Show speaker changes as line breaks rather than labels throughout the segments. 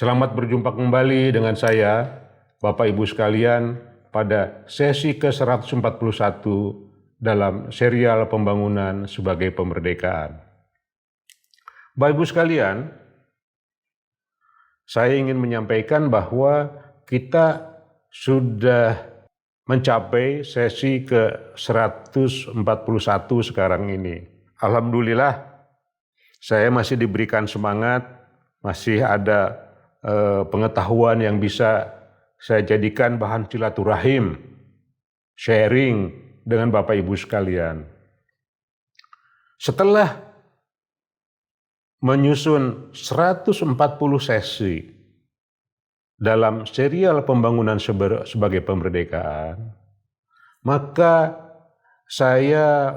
Selamat berjumpa kembali dengan saya, Bapak Ibu sekalian, pada sesi ke-141 dalam serial pembangunan sebagai pemerdekaan. Bapak Ibu sekalian, saya ingin menyampaikan bahwa kita sudah mencapai sesi ke-141 sekarang ini. Alhamdulillah, saya masih diberikan semangat, masih ada pengetahuan yang bisa saya jadikan bahan silaturahim, sharing dengan Bapak Ibu sekalian. Setelah menyusun 140 sesi dalam serial pembangunan sebagai pemerdekaan, maka saya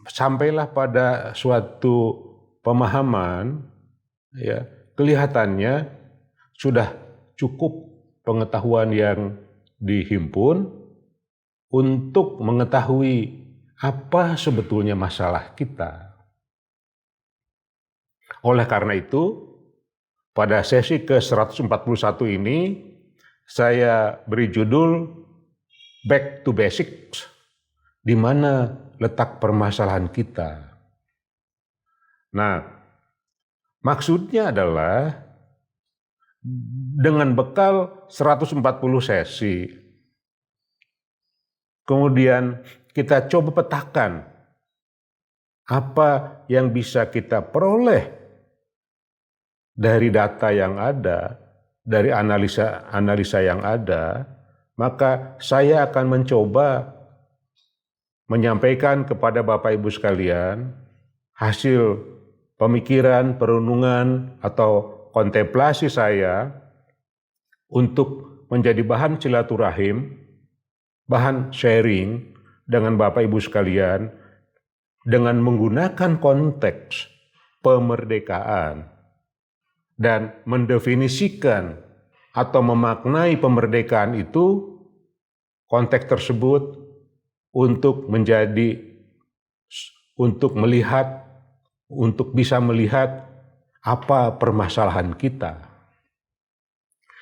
sampailah pada suatu pemahaman, ya, kelihatannya sudah cukup pengetahuan yang dihimpun untuk mengetahui apa sebetulnya masalah kita. Oleh karena itu, pada sesi ke-141 ini, saya beri judul Back to Basics, di mana letak permasalahan kita. Nah, maksudnya adalah dengan bekal 140 sesi, kemudian kita coba petakan apa yang bisa kita peroleh dari data yang ada, dari analisa yang ada, maka saya akan mencoba menyampaikan kepada Bapak Ibu sekalian hasil pemikiran, perenungan, atau kontemplasi saya untuk menjadi bahan silaturahim, bahan sharing dengan Bapak Ibu sekalian dengan menggunakan konteks pemerdekaan dan mendefinisikan atau memaknai pemerdekaan itu, konteks tersebut untuk bisa melihat apa permasalahan kita.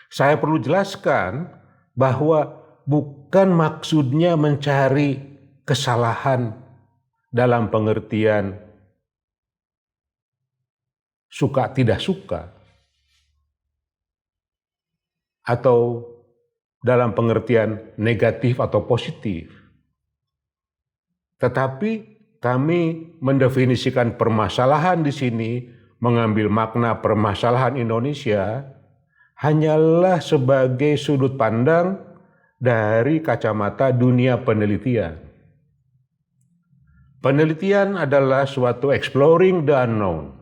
Saya perlu jelaskan bahwa bukan maksudnya mencari kesalahan dalam pengertian suka tidak suka, atau dalam pengertian negatif atau positif. Tetapi kami mendefinisikan permasalahan di sini, mengambil makna permasalahan Indonesia hanyalah sebagai sudut pandang dari kacamata dunia penelitian. Penelitian adalah suatu exploring the unknown,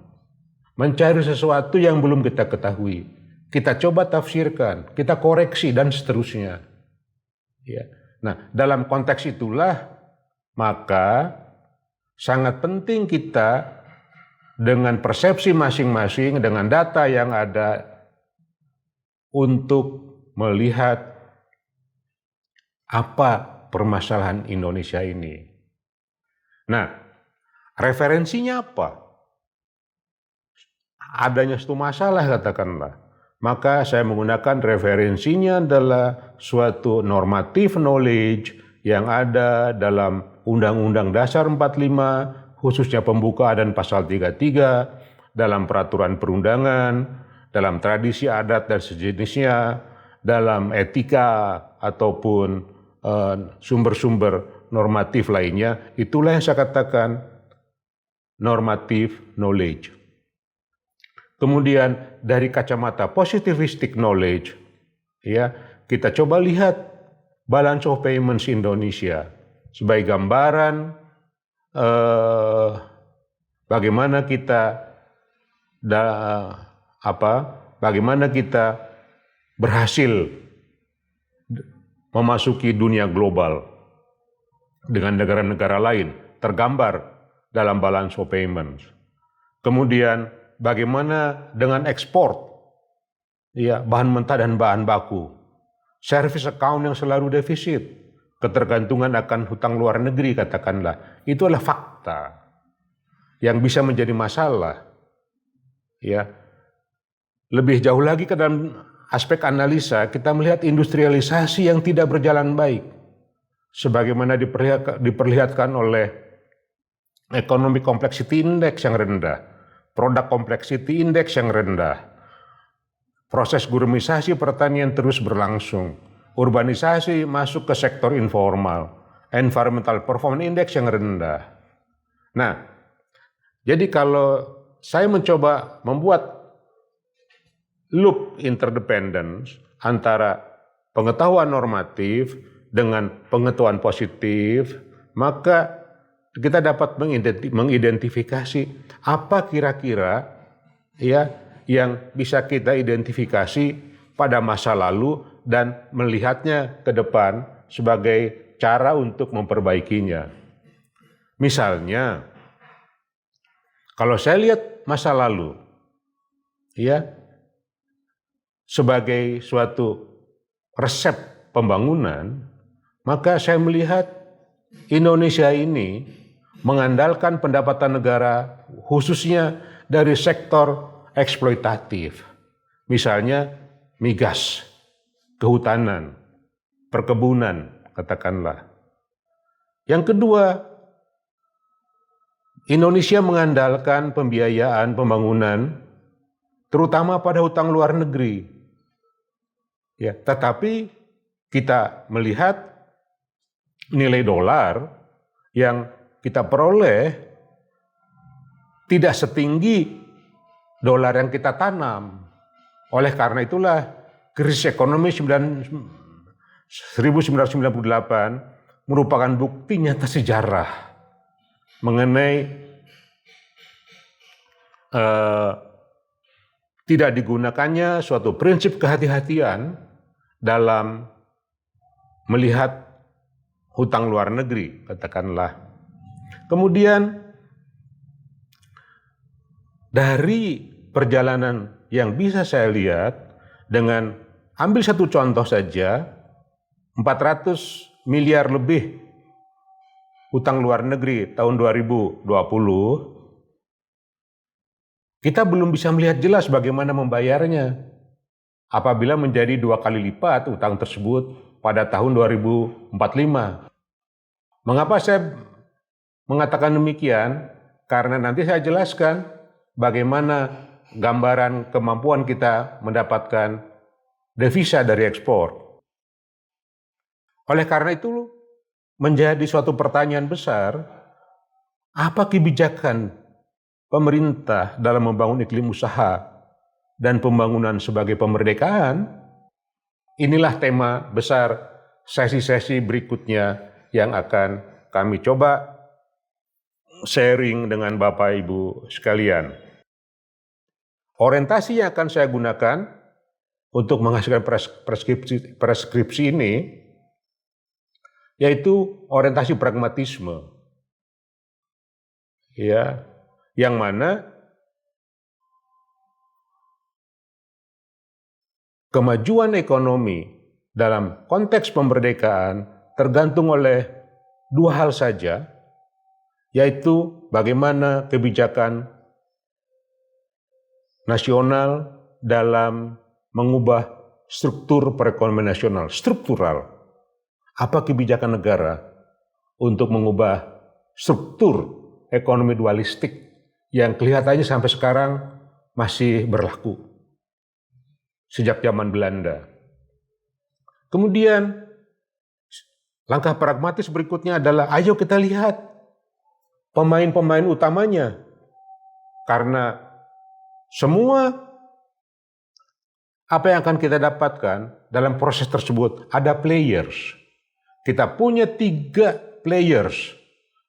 mencari sesuatu yang belum kita ketahui. Kita coba tafsirkan, kita koreksi, dan seterusnya. Ya. Nah, dalam konteks itulah, maka sangat penting kita dengan persepsi masing-masing, dengan data yang ada, untuk melihat apa permasalahan Indonesia ini. Nah, referensinya apa? Adanya suatu masalah, katakanlah. Maka saya menggunakan referensinya adalah suatu normative knowledge yang ada dalam Undang-Undang Dasar 45, khususnya pembukaan dan pasal 33, dalam peraturan perundangan, dalam tradisi adat dan sejenisnya, dalam etika ataupun sumber-sumber normatif lainnya. Itulah yang saya katakan normative knowledge. Kemudian dari kacamata positivistic knowledge, ya, kita coba lihat balance of payments Indonesia sebagai gambaran bagaimana kita berhasil memasuki dunia global dengan negara-negara lain, tergambar dalam balance of payments. Kemudian bagaimana dengan ekspor, ya, bahan mentah dan bahan baku, service account yang selalu defisit, ketergantungan akan hutang luar negeri, katakanlah, itu adalah fakta yang bisa menjadi masalah, ya. Lebih jauh lagi ke dalam aspek analisa, kita melihat industrialisasi yang tidak berjalan baik, sebagaimana diperlihatkan oleh Economic Complexity Index yang rendah, Product Complexity Index yang rendah, proses guramisasi pertanian terus berlangsung, urbanisasi masuk ke sektor informal, Environmental Performance Index yang rendah. Nah, jadi kalau saya mencoba membuat loop interdependence antara pengetahuan normatif dengan pengetahuan positif, maka kita dapat mengidentifikasi apa kira-kira ya yang bisa kita identifikasi pada masa lalu dan melihatnya ke depan sebagai cara untuk memperbaikinya. Misalnya, kalau saya lihat masa lalu, ya, sebagai suatu resep pembangunan, maka saya melihat Indonesia ini mengandalkan pendapatan negara khususnya dari sektor eksploitatif. Misalnya migas, kehutanan, perkebunan, katakanlah. Yang kedua, Indonesia mengandalkan pembiayaan pembangunan terutama pada hutang luar negeri. Ya, tetapi kita melihat nilai dolar yang kita peroleh tidak setinggi dolar yang kita tanam. Oleh karena itulah krisis ekonomi 1998 merupakan bukti nyata sejarah mengenai tidak digunakannya suatu prinsip kehati-hatian dalam melihat hutang luar negeri, katakanlah. Kemudian dari perjalanan yang bisa saya lihat, dengan ambil satu contoh saja, 400 miliar lebih hutang luar negeri tahun 2020, kita belum bisa melihat jelas bagaimana membayarnya. Apabila menjadi 2 kali lipat utang tersebut pada tahun 2045. Mengapa saya mengatakan demikian? Karena nanti saya jelaskan bagaimana gambaran kemampuan kita mendapatkan devisa dari ekspor. Oleh karena itu, menjadi suatu pertanyaan besar, apa kebijakan pemerintah dalam membangun iklim usaha dan pembangunan sebagai pemerdekaan? Inilah tema besar sesi-sesi berikutnya yang akan kami coba sharing dengan Bapak Ibu sekalian. Orientasi yang akan saya gunakan untuk menghasilkan preskripsi ini yaitu orientasi pragmatisme. Ya, yang mana kemajuan ekonomi dalam konteks pemberdekaan tergantung oleh dua hal saja, yaitu bagaimana kebijakan nasional dalam mengubah struktur perekonomian nasional, struktural. Apa kebijakan negara untuk mengubah struktur ekonomi dualistik yang kelihatannya sampai sekarang masih berlaku sejak zaman Belanda. Kemudian langkah pragmatis berikutnya adalah ayo kita lihat pemain-pemain utamanya. Karena semua apa yang akan kita dapatkan dalam proses tersebut ada players. Kita punya 3 players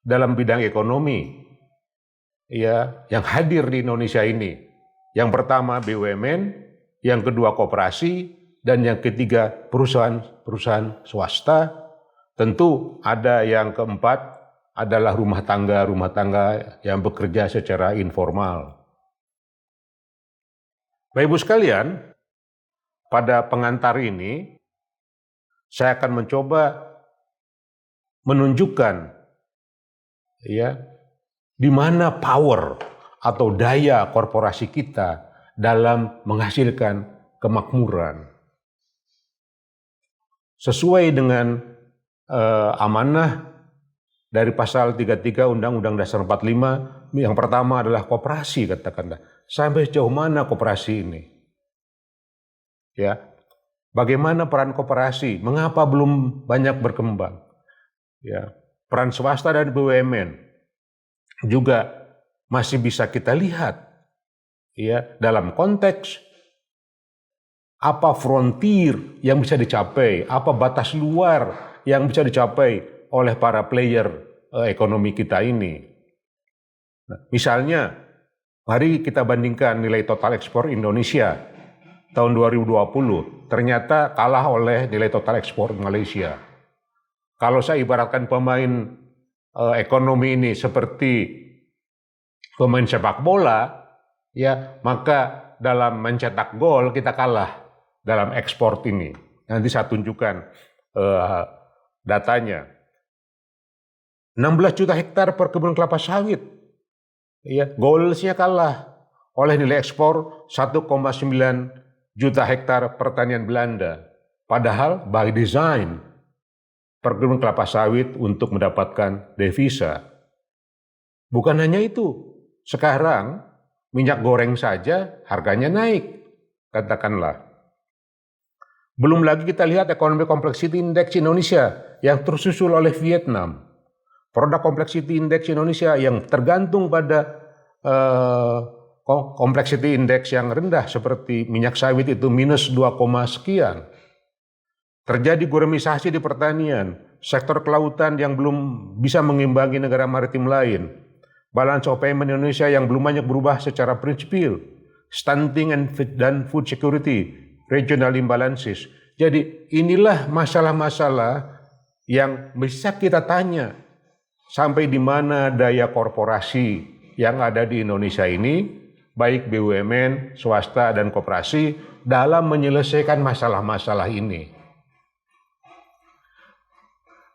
dalam bidang ekonomi ya yang hadir di Indonesia ini. Yang pertama BUMN, yang kedua koperasi, dan yang ketiga perusahaan swasta. Tentu ada yang keempat adalah rumah tangga yang bekerja secara informal. Bapak Ibu sekalian, pada pengantar ini saya akan mencoba menunjukkan ya di mana power atau daya korporasi kita dalam menghasilkan kemakmuran. Sesuai dengan amanah dari pasal 33 Undang-Undang Dasar 45, yang pertama adalah koperasi, katakanlah. Sampai sejauh mana koperasi ini? Ya, bagaimana peran koperasi? Mengapa belum banyak berkembang? Ya, peran swasta dan BUMN juga masih bisa kita lihat, ya, dalam konteks apa frontier yang bisa dicapai, apa batas luar yang bisa dicapai oleh para player ekonomi kita ini. Nah, misalnya, mari kita bandingkan nilai total ekspor Indonesia tahun 2020, ternyata kalah oleh nilai total ekspor Malaysia. Kalau saya ibaratkan pemain ekonomi ini seperti pemain sepak bola, ya, maka dalam mencetak gol kita kalah dalam ekspor ini. Nanti saya tunjukkan datanya. 16 juta hektar perkebunan kelapa sawit, ya, goalsnya kalah oleh nilai ekspor 1,9 juta hektar pertanian Belanda. Padahal by design perkebunan kelapa sawit untuk mendapatkan devisa. Bukan hanya itu, sekarang minyak goreng saja harganya naik, katakanlah. Belum lagi kita lihat ekonomi complexity index Indonesia yang tersusul oleh Vietnam. Produk complexity index Indonesia yang tergantung pada complexity index yang rendah seperti minyak sawit itu minus 2, sekian. Terjadi guramisasi di pertanian, sektor kelautan yang belum bisa mengimbangi negara maritim lain, balance of payment Indonesia yang belum banyak berubah secara prinsipil, stunting dan food security, regional imbalances. Jadi inilah masalah-masalah yang bisa kita tanya sampai di mana daya korporasi yang ada di Indonesia ini, baik BUMN, swasta, dan koperasi dalam menyelesaikan masalah-masalah ini.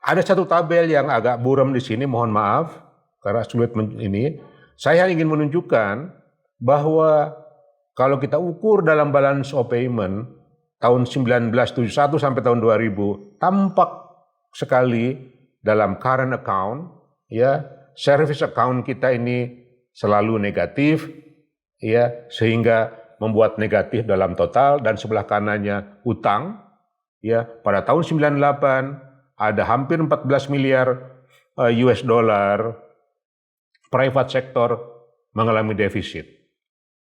Ada satu tabel yang agak buram di sini, mohon maaf, karena sulit ini. Saya ingin menunjukkan bahwa kalau kita ukur dalam balance of payment tahun 1971 sampai tahun 2000, tampak sekali dalam current account, ya, service account kita ini selalu negatif, ya, sehingga membuat negatif dalam total, dan sebelah kanannya utang, ya. Pada tahun 98 ada hampir 14 miliar US dollar private sector mengalami defisit.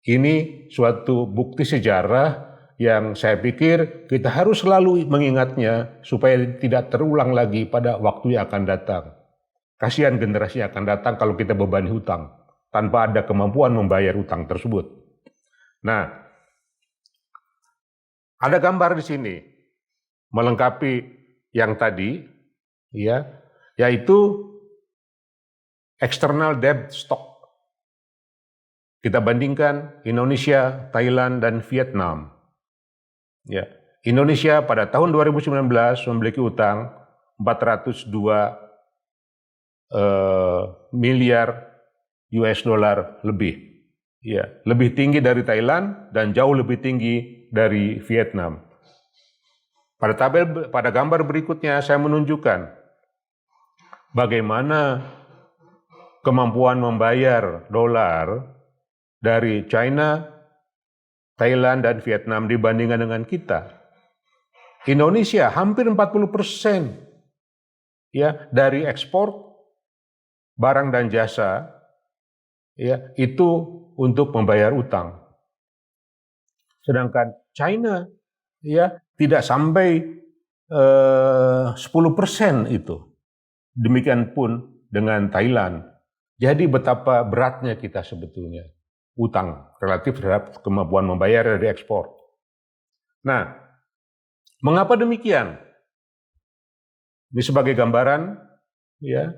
Ini suatu bukti sejarah yang saya pikir kita harus selalu mengingatnya supaya tidak terulang lagi pada waktu yang akan datang. Kasihan generasi yang akan datang kalau kita bebani hutang tanpa ada kemampuan membayar hutang tersebut. Nah, ada gambar di sini melengkapi yang tadi, ya, yaitu external debt stock. Kita bandingkan Indonesia, Thailand, dan Vietnam. Ya, Indonesia pada tahun 2019 memiliki utang 402 miliar US dollar lebih. Ya, lebih tinggi dari Thailand dan jauh lebih tinggi dari Vietnam. Pada gambar berikutnya saya menunjukkan bagaimana kemampuan membayar dolar dari China, Thailand, dan Vietnam dibandingkan dengan kita. Indonesia hampir 40% ya dari ekspor barang dan jasa ya itu untuk membayar utang. Sedangkan China ya tidak sampai 10% itu. Demikian pun dengan Thailand. Jadi betapa beratnya kita sebetulnya utang relatif terhadap kemampuan membayar dari ekspor. Nah, mengapa demikian? Ini sebagai gambaran, ya.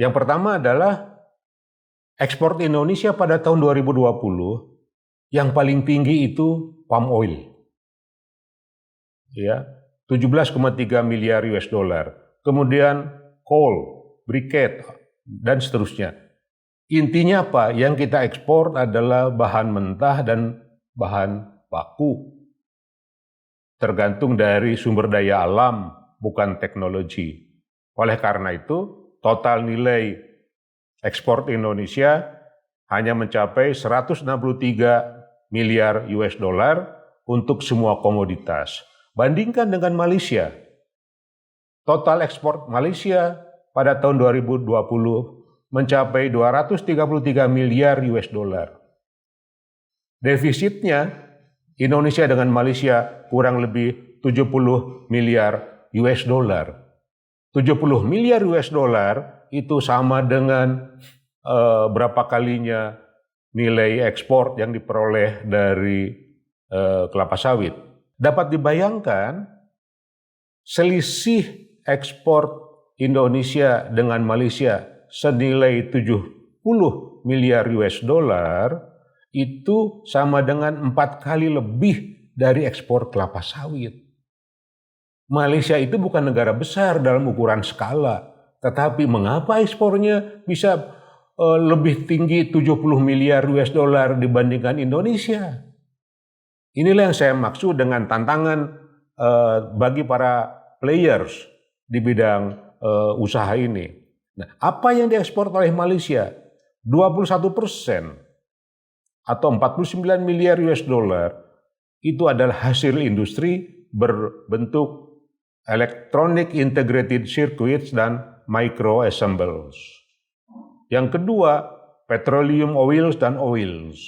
Yang pertama adalah ekspor Indonesia pada tahun 2020 yang paling tinggi itu palm oil, ya, 17,3 miliar US dollar. Kemudian coal, briquette, dan seterusnya. Intinya apa? Yang kita ekspor adalah bahan mentah dan bahan baku, tergantung dari sumber daya alam, bukan teknologi. Oleh karena itu, total nilai ekspor Indonesia hanya mencapai 163 miliar US dollar untuk semua komoditas. Bandingkan dengan Malaysia. Total ekspor Malaysia pada tahun 2020 mencapai 233 miliar US dollar. Defisitnya Indonesia dengan Malaysia kurang lebih 70 miliar US dollar. 70 miliar US dollar itu sama dengan berapa kalinya nilai ekspor yang diperoleh dari kelapa sawit. Dapat dibayangkan selisih ekspor Indonesia dengan Malaysia senilai 70 miliar US dollar itu sama dengan 4 kali lebih dari ekspor kelapa sawit. Malaysia itu bukan negara besar dalam ukuran skala, tetapi mengapa ekspornya bisa lebih tinggi 70 miliar US dollar dibandingkan Indonesia? Inilah yang saya maksud dengan tantangan bagi para players di bidang usaha ini. Nah, apa yang diekspor oleh Malaysia? 21% atau 49 miliar US dollar itu adalah hasil industri berbentuk electronic integrated circuits dan micro assembles. Yang kedua, petroleum oils dan oils.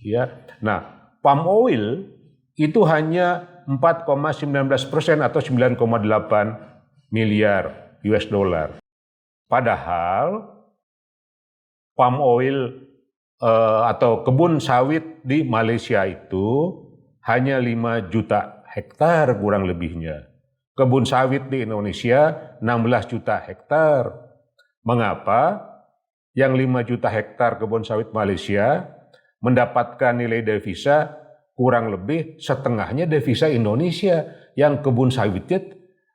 Ya, nah, palm oil itu hanya 4,19% atau 9,8 miliar US dollar. Padahal palm oil atau kebun sawit di Malaysia itu hanya 5 juta hektar kurang lebihnya. Kebun sawit di Indonesia 16 juta hektar. Mengapa yang 5 juta hektar kebun sawit Malaysia mendapatkan nilai devisa kurang lebih setengahnya devisa Indonesia, yang kebun sawitnya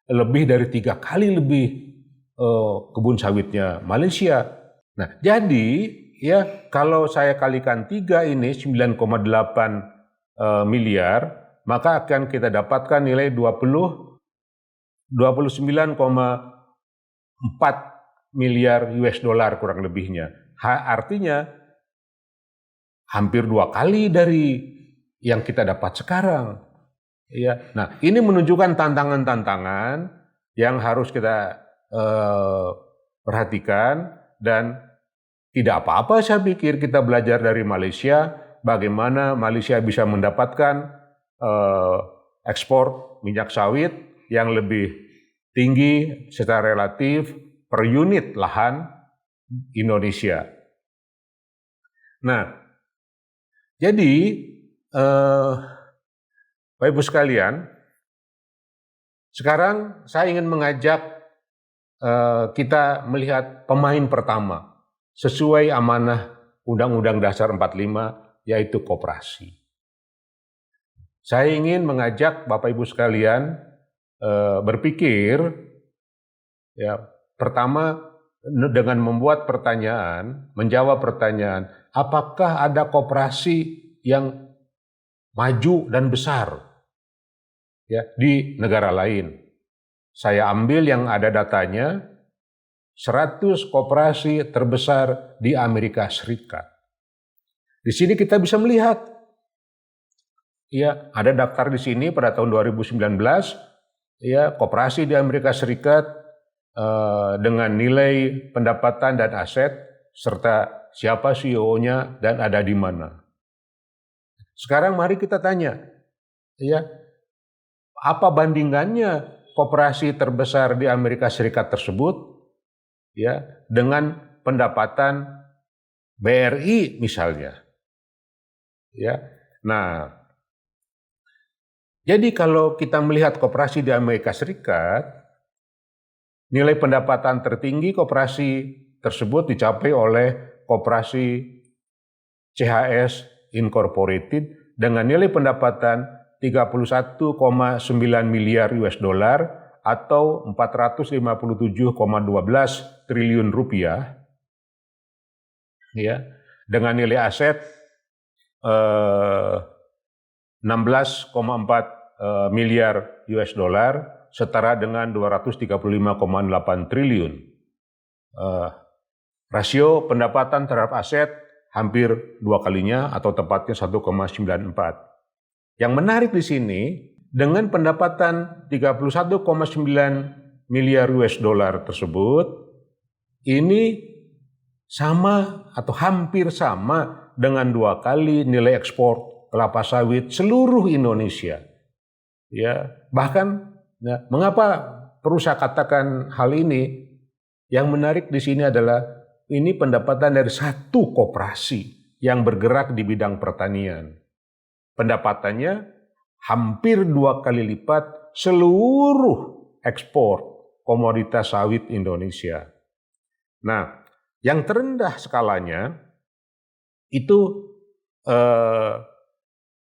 lebih dari 3 kali lebih kebun sawitnya Malaysia. Nah, jadi ya kalau saya kalikan 3 ini 9,8 miliar, maka akan kita dapatkan nilai 29,4 miliar US dollar kurang lebihnya. Artinya hampir 2 kali dari yang kita dapat sekarang. Ya, nah ini menunjukkan tantangan-tantangan yang harus kita perhatikan, dan tidak apa-apa saya pikir kita belajar dari Malaysia bagaimana Malaysia bisa mendapatkan ekspor minyak sawit yang lebih tinggi secara relatif per unit lahan Indonesia. Nah, jadi Bapak Ibu sekalian, sekarang saya ingin mengajak kita melihat pemain pertama sesuai amanah Undang-Undang Dasar 45, yaitu koperasi. Saya ingin mengajak Bapak Ibu sekalian berpikir, ya, pertama dengan membuat pertanyaan, menjawab pertanyaan, apakah ada koperasi yang maju dan besar ya di negara lain? Saya ambil yang ada datanya, 100 koperasi terbesar di Amerika Serikat. Di sini kita bisa melihat, ya, ada daftar di sini pada tahun 2019, ya, koperasi di Amerika Serikat dengan nilai pendapatan dan aset serta siapa CEO-nya dan ada di mana. Sekarang mari kita tanya, ya, apa bandingannya koperasi terbesar di Amerika Serikat tersebut, ya, dengan pendapatan BRI misalnya, ya. Nah, jadi kalau kita melihat koperasi di Amerika Serikat, nilai pendapatan tertinggi koperasi tersebut dicapai oleh koperasi CHS Incorporated dengan nilai pendapatan 31,9 miliar US dollar atau 457,12 triliun rupiah, ya, dengan nilai aset miliar US dollar, setara dengan 235,8 triliun. Rasio pendapatan terhadap aset hampir 2 kalinya atau tepatnya 1,94. Yang menarik di sini, dengan pendapatan 31,9 miliar US dollar tersebut, ini sama atau hampir sama dengan 2 kali nilai ekspor kelapa sawit seluruh Indonesia. Ya, bahkan mengapa perlu saya katakan hal ini? Yang menarik di sini adalah ini pendapatan dari satu koperasi yang bergerak di bidang pertanian. Pendapatannya hampir 2 kali lipat seluruh ekspor komoditas sawit Indonesia. Nah, yang terendah skalanya itu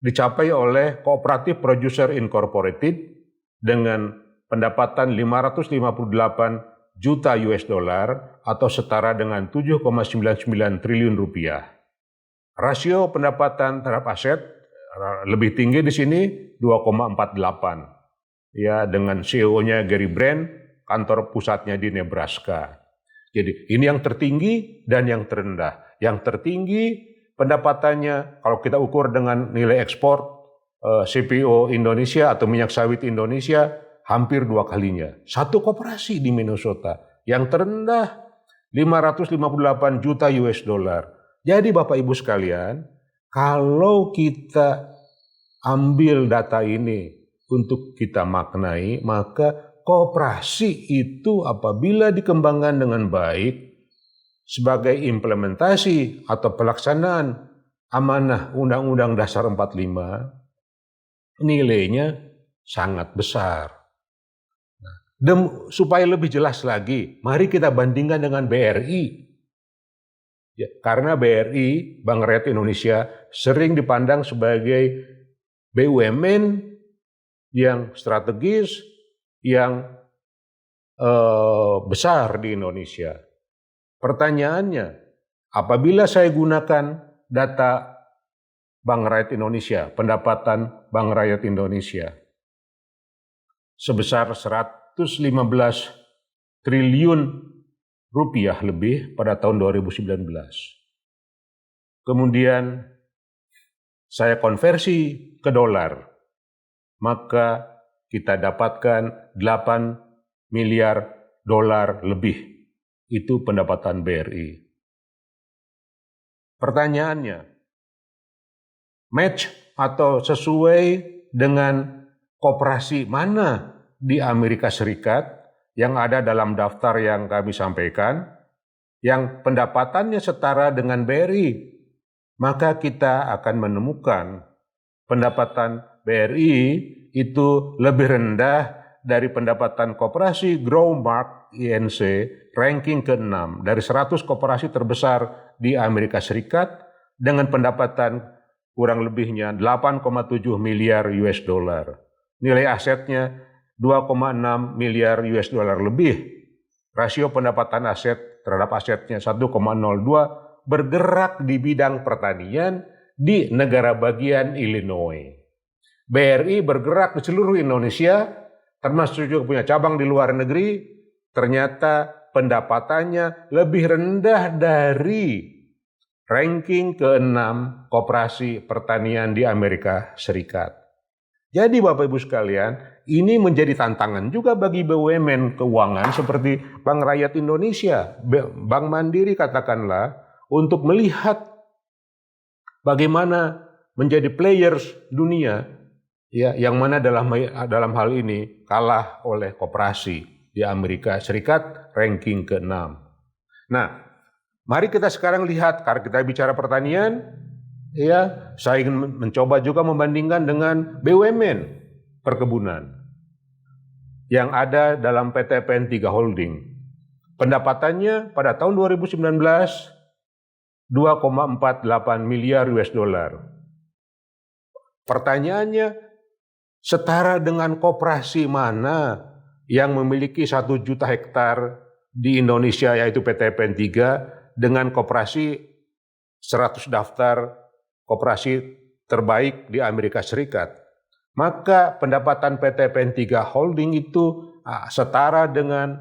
dicapai oleh Cooperative Producer Incorporated dengan pendapatan 558 juta US dollar atau setara dengan 7,99 triliun rupiah. Rasio pendapatan terhadap aset lebih tinggi di sini 2,48. Ya, dengan CEO-nya Gary Brand, kantor pusatnya di Nebraska. Jadi ini yang tertinggi dan yang terendah. Yang tertinggi pendapatannya kalau kita ukur dengan nilai ekspor CPO Indonesia atau minyak sawit Indonesia hampir 2 kalinya. Satu koperasi di Minnesota. Yang terendah 558 juta US dollar. Jadi Bapak Ibu sekalian, kalau kita ambil data ini untuk kita maknai, maka koperasi itu apabila dikembangkan dengan baik sebagai implementasi atau pelaksanaan amanah Undang-Undang Dasar 45, nilainya sangat besar. Supaya lebih jelas lagi, mari kita bandingkan dengan BRI. Ya, karena BRI, Bank Rakyat Indonesia, sering dipandang sebagai BUMN yang strategis, yang besar di Indonesia. Pertanyaannya, apabila saya gunakan data Bank Rakyat Indonesia, pendapatan Bank Rakyat Indonesia, sebesar 115 triliun rupiah lebih pada tahun 2019. Kemudian saya konversi ke dolar, maka kita dapatkan 8 miliar dolar lebih. Itu pendapatan BRI. Pertanyaannya, match atau sesuai dengan koperasi mana di Amerika Serikat yang ada dalam daftar yang kami sampaikan, yang pendapatannya setara dengan BRI, maka kita akan menemukan pendapatan BRI itu lebih rendah dari pendapatan koperasi Growmark INC ranking ke-6 dari 100 koperasi terbesar di Amerika Serikat dengan pendapatan kurang lebihnya 8,7 miliar US dollar. Nilai asetnya 2,6 miliar US dollar lebih. Rasio pendapatan aset terhadap asetnya 1,02, bergerak di bidang pertanian di negara bagian Illinois. BRI bergerak di seluruh Indonesia, termasuk juga punya cabang di luar negeri, ternyata pendapatannya lebih rendah dari ranking ke-6 koperasi pertanian di Amerika Serikat. Jadi Bapak Ibu sekalian, ini menjadi tantangan juga bagi BUMN keuangan seperti Bank Rakyat Indonesia, Bank Mandiri katakanlah, untuk melihat bagaimana menjadi players dunia, ya, yang mana dalam hal ini kalah oleh koperasi di Amerika Serikat ranking ke-6. Nah, mari kita sekarang lihat, karena kita bicara pertanian, ya, saya ingin mencoba juga membandingkan dengan BUMN perkebunan yang ada dalam PT PN3 Holding. Pendapatannya pada tahun 2019 2,48 miliar US dollar. Pertanyaannya, setara dengan koperasi mana yang memiliki 1 juta hektar di Indonesia, yaitu PT PN3, dengan koperasi 100 daftar koperasi terbaik di Amerika Serikat. Maka pendapatan PT PN3 Holding itu setara dengan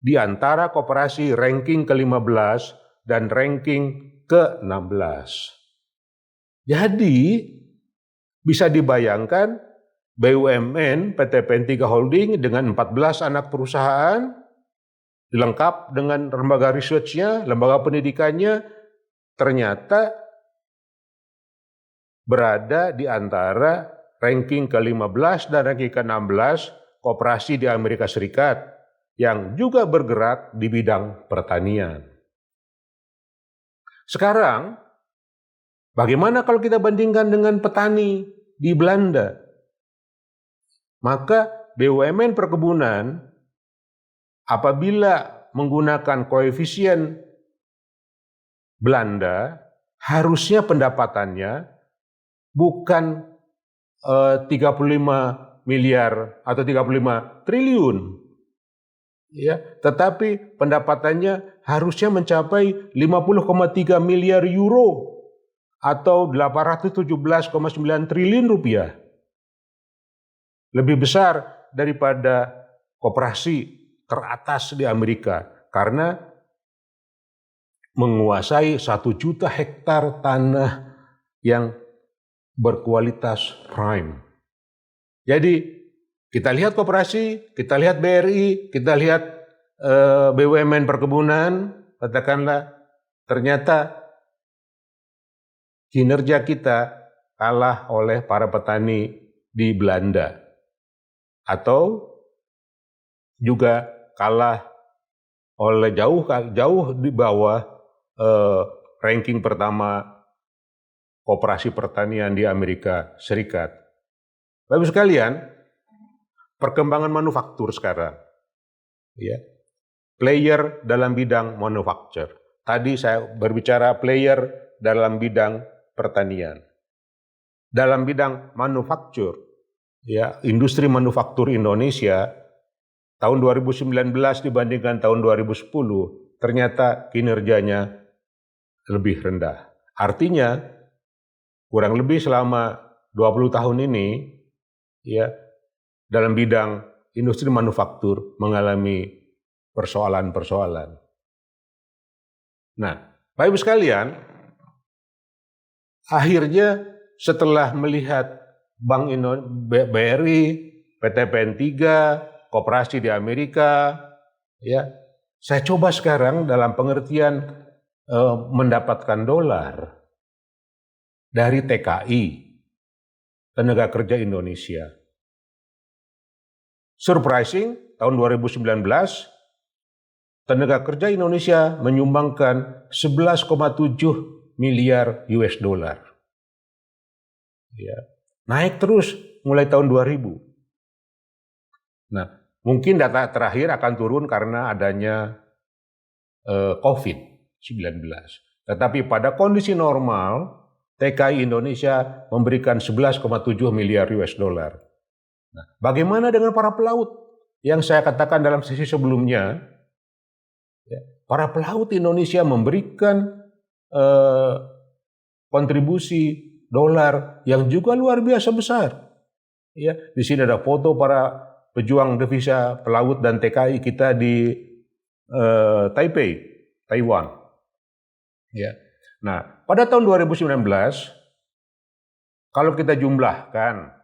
di antara koperasi ranking ke-15 dan ranking ke-16. Jadi bisa dibayangkan BUMN PT PN3 Holding dengan 14 anak perusahaan, lengkap dengan lembaga research-nya, lembaga pendidikannya, ternyata berada di antara ranking ke-15 dan ranking ke-16 koperasi di Amerika Serikat yang juga bergerak di bidang pertanian. Sekarang, bagaimana kalau kita bandingkan dengan petani di Belanda? Maka BUMN perkebunan apabila menggunakan koefisien Belanda, harusnya pendapatannya bukan 35 miliar atau 35 triliun. Ya, tetapi pendapatannya harusnya mencapai 50,3 miliar euro atau 817,9 triliun rupiah. Lebih besar daripada koperasi teratas di Amerika karena menguasai 1 juta hektar tanah yang berkualitas prime. Jadi kita lihat koperasi, kita lihat BRI, kita lihat BUMN perkebunan, katakanlah ternyata kinerja kita kalah oleh para petani di Belanda atau juga kalah oleh jauh di bawah ranking pertama koperasi pertanian di Amerika Serikat. Bapak sekalian, perkembangan manufaktur sekarang, ya, player dalam bidang manufaktur. Tadi saya berbicara player dalam bidang pertanian. Dalam bidang manufaktur, ya, industri manufaktur Indonesia tahun 2019 dibandingkan tahun 2010 ternyata kinerjanya lebih rendah. Artinya kurang lebih selama 20 tahun ini, ya, dalam bidang industri manufaktur mengalami persoalan-persoalan. Nah, Bapak Ibu sekalian, akhirnya setelah melihat BRI, PT PN3, koperasi di Amerika, ya, saya coba sekarang dalam pengertian mendapatkan dolar dari TKI, Tenaga Kerja Indonesia. Surprising, tahun 2019, Tenaga Kerja Indonesia menyumbangkan 11,7 miliar US dollar. Ya, naik terus mulai tahun 2000. Nah, mungkin data terakhir akan turun karena adanya COVID-19. Tetapi pada kondisi normal, TKI Indonesia memberikan 11,7 miliar US dollar. Nah, bagaimana dengan para pelaut? Yang saya katakan dalam sesi sebelumnya, ya, para pelaut Indonesia memberikan kontribusi dolar yang juga luar biasa besar. Ya, di sini ada foto para pejuang devisa pelaut dan TKI kita di Taipei, Taiwan. Ya. Nah, pada tahun 2019, kalau kita jumlahkan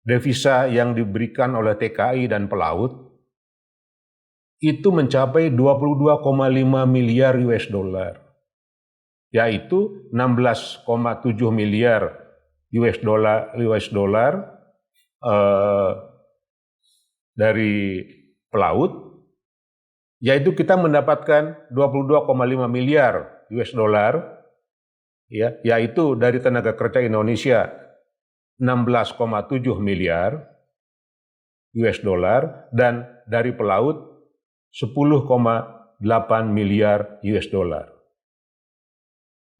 devisa yang diberikan oleh TKI dan pelaut, itu mencapai 22,5 miliar US dollar, yaitu 16,7 miliar US dollar dari pelaut, yaitu kita mendapatkan 22,5 miliar US dollar, ya, yaitu dari tenaga kerja Indonesia 16,7 miliar US dollar dan dari pelaut 10,8 miliar US dollar.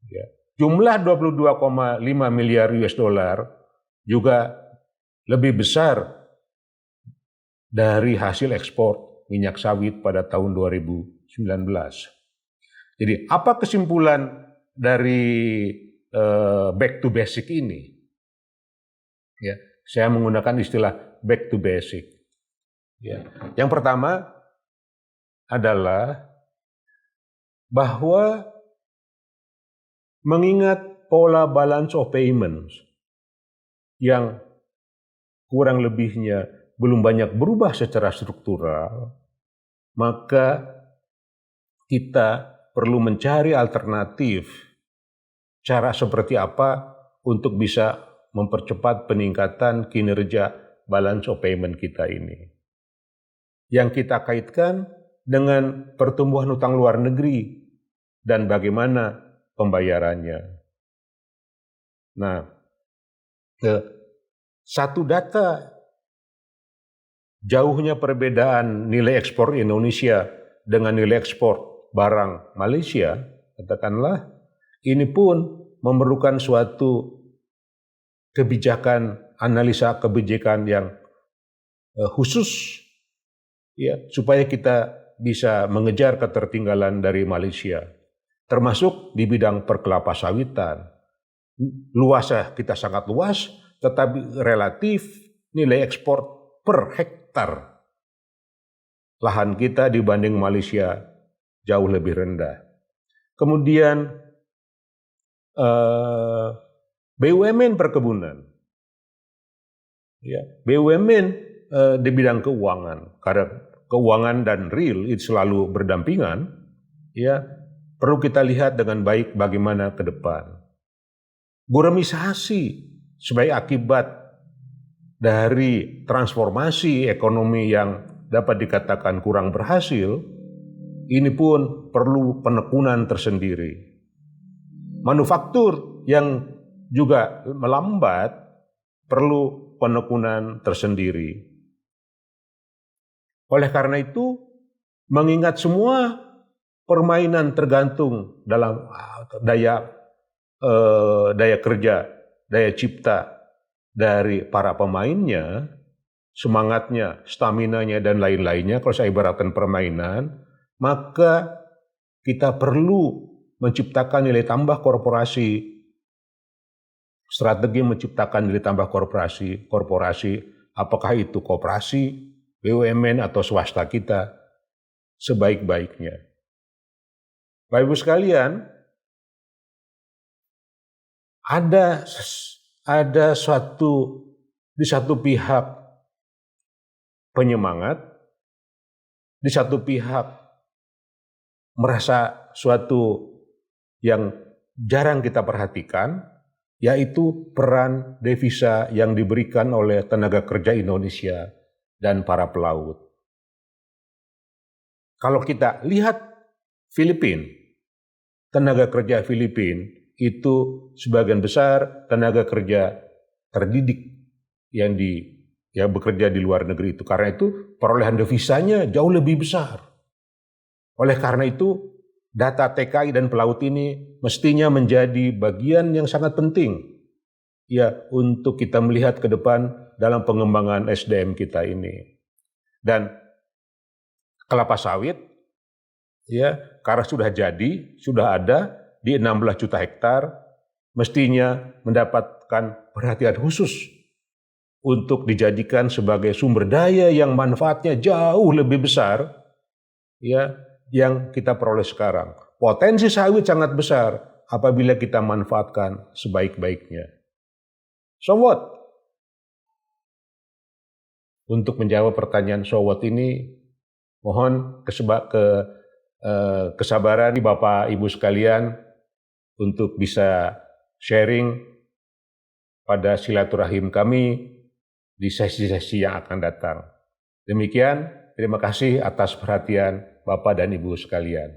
Ya. Jumlah 22,5 miliar US dollar juga lebih besar dari hasil ekspor minyak sawit pada tahun 2019. Jadi apa kesimpulan dari back to basic ini. Ya, saya menggunakan istilah back to basic. Ya. Yang pertama adalah bahwa mengingat pola balance of payments yang kurang lebihnya belum banyak berubah secara struktural, maka kita perlu mencari alternatif cara seperti apa untuk bisa mempercepat peningkatan kinerja balance of payment kita ini. Yang kita kaitkan dengan pertumbuhan utang luar negeri dan bagaimana pembayarannya. Nah, satu data jauhnya perbedaan nilai ekspor Indonesia dengan nilai ekspor barang Malaysia, katakanlah, ini pun memerlukan suatu kebijakan, analisa kebijakan yang khusus, ya, supaya kita bisa mengejar ketertinggalan dari Malaysia, termasuk di bidang perkelapa sawitan. Luasnya kita sangat luas, tetapi relatif nilai ekspor per hektar lahan kita dibanding Malaysia jauh lebih rendah. Kemudian BUMN perkebunan, ya, BUMN di bidang keuangan, karena keuangan dan real itu selalu berdampingan, ya, perlu kita lihat dengan baik bagaimana ke depan. Guramisasi sebagai akibat dari transformasi ekonomi yang dapat dikatakan kurang berhasil, ini pun perlu penekunan tersendiri. Manufaktur yang juga melambat perlu penekunan tersendiri. Oleh karena itu, mengingat semua permainan tergantung dalam daya kerja, daya cipta dari para pemainnya, semangatnya, staminanya, dan lain-lainnya, kalau saya ibaratkan permainan, maka kita perlu menciptakan nilai tambah korporasi. Strategi menciptakan nilai tambah korporasi, apakah itu koperasi, BUMN, atau swasta kita, sebaik-baiknya. Bapak Ibu sekalian, ada di satu pihak penyemangat, di satu pihak merasa suatu yang jarang kita perhatikan, yaitu peran devisa yang diberikan oleh tenaga kerja Indonesia dan para pelaut. Kalau kita lihat Filipina, tenaga kerja Filipina itu sebagian besar tenaga kerja terdidik yang bekerja di luar negeri itu. Karena itu perolehan devisanya jauh lebih besar. Oleh karena itu data TKI dan pelaut ini mestinya menjadi bagian yang sangat penting, ya, untuk kita melihat ke depan dalam pengembangan SDM kita ini. Dan kelapa sawit, ya, karena sudah ada di 16 juta hektar, mestinya mendapatkan perhatian khusus untuk dijadikan sebagai sumber daya yang manfaatnya jauh lebih besar, ya, yang kita peroleh sekarang. Potensi sawit sangat besar apabila kita manfaatkan sebaik-baiknya. So what? Untuk menjawab pertanyaan so what ini, mohon kesabaran Bapak Ibu sekalian untuk bisa sharing pada silaturahim kami di sesi-sesi yang akan datang. Demikian, terima kasih atas perhatian Bapak dan Ibu sekalian.